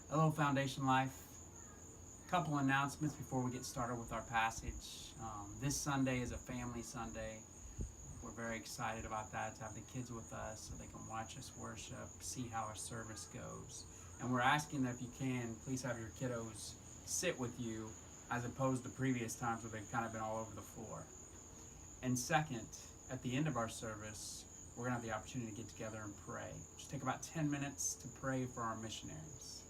Hello, Foundation Life. Couple announcements before we get started with our passage. This Sunday is a family Sunday. We're very excited about that, to have the kids with us so they can watch us worship, see how our service goes. And we're asking that if you can, please have your kiddos sit with you as opposed to previous times where they've kind of been all over the floor. And second, at the end of our service, we're going to have the opportunity to get together and pray. Just take about 10 minutes to pray for our missionaries.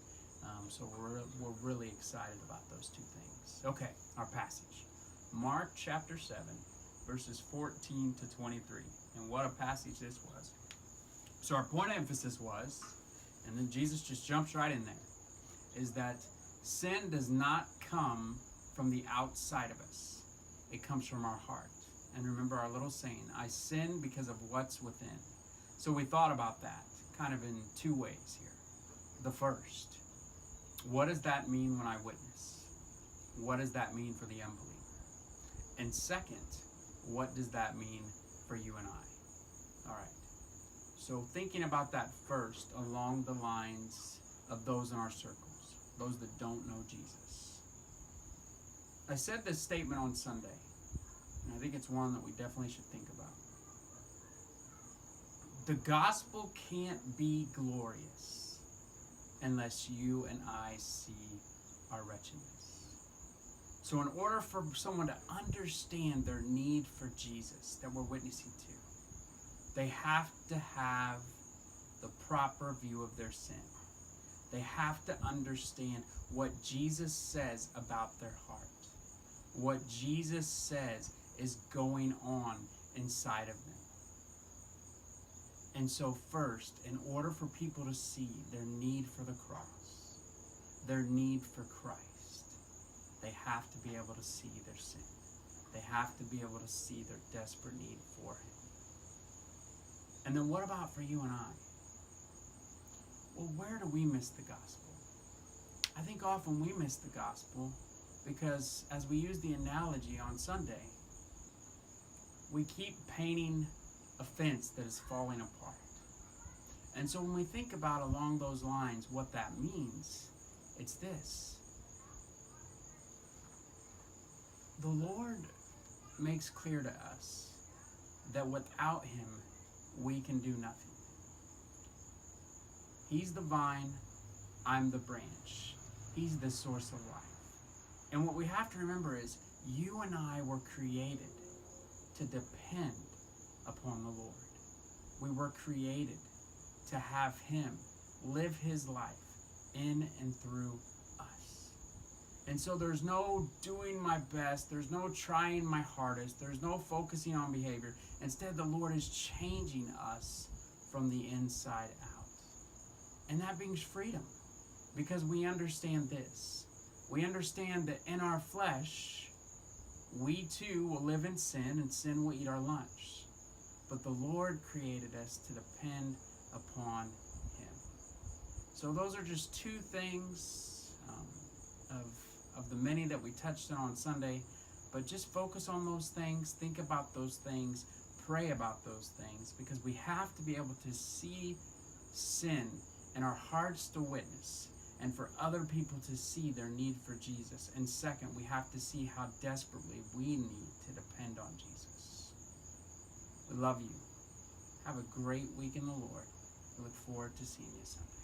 So we're really excited about those two things. Okay, our passage. Mark chapter 7, verses 14 to 23. And what a passage this was. So our point of emphasis was, and then Jesus just jumps right in there, is that sin does not come from the outside of us. It comes from our heart. And remember our little saying, I sin because of what's within. So we thought about that kind of in two ways here. The first, what does that mean when I witness? What does that mean for the unbeliever? And second, what does that mean for you and I? All right. So thinking about that first along the lines of those in our circles, those that don't know Jesus. I said this statement on Sunday, and I think it's one that we definitely should think about. The gospel can't be glorious unless you and I see our wretchedness. So in order for someone to understand their need for Jesus that we're witnessing to, they have to have the proper view of their sin. They have to understand what Jesus says about their heart. What Jesus says is going on inside of them. And so first, in order for people to see their need for the cross, their need for Christ, they have to be able to see their sin. They have to be able to see their desperate need for Him. And then what about for you and I? Well, where do we miss the gospel? I think often we miss the gospel because, as we use the analogy on Sunday, we keep painting a fence that is falling apart. And so when we think about along those lines what that means, it's this. The Lord makes clear to us that without Him, we can do nothing. He's the vine, I'm the branch. He's the source of life. And what we have to remember is you and I were created to depend upon the Lord. We were created to have Him live His life in and through us. And so there's no doing my best, there's no trying my hardest, there's no focusing on behavior. Instead, the Lord is changing us from the inside out. And that brings freedom, because we understand this. We understand that in our flesh, we too will live in sin, and sin will eat our lunch. But the Lord created us to depend upon Him. So those are just two things of the many that we touched on Sunday. But just focus on those things, think about those things, pray about those things, because we have to be able to see sin in our hearts to witness, and for other people to see their need for Jesus. And second, we have to see how desperately we need to depend on Jesus. We love you. Have a great week in the Lord. We look forward to seeing you Sunday.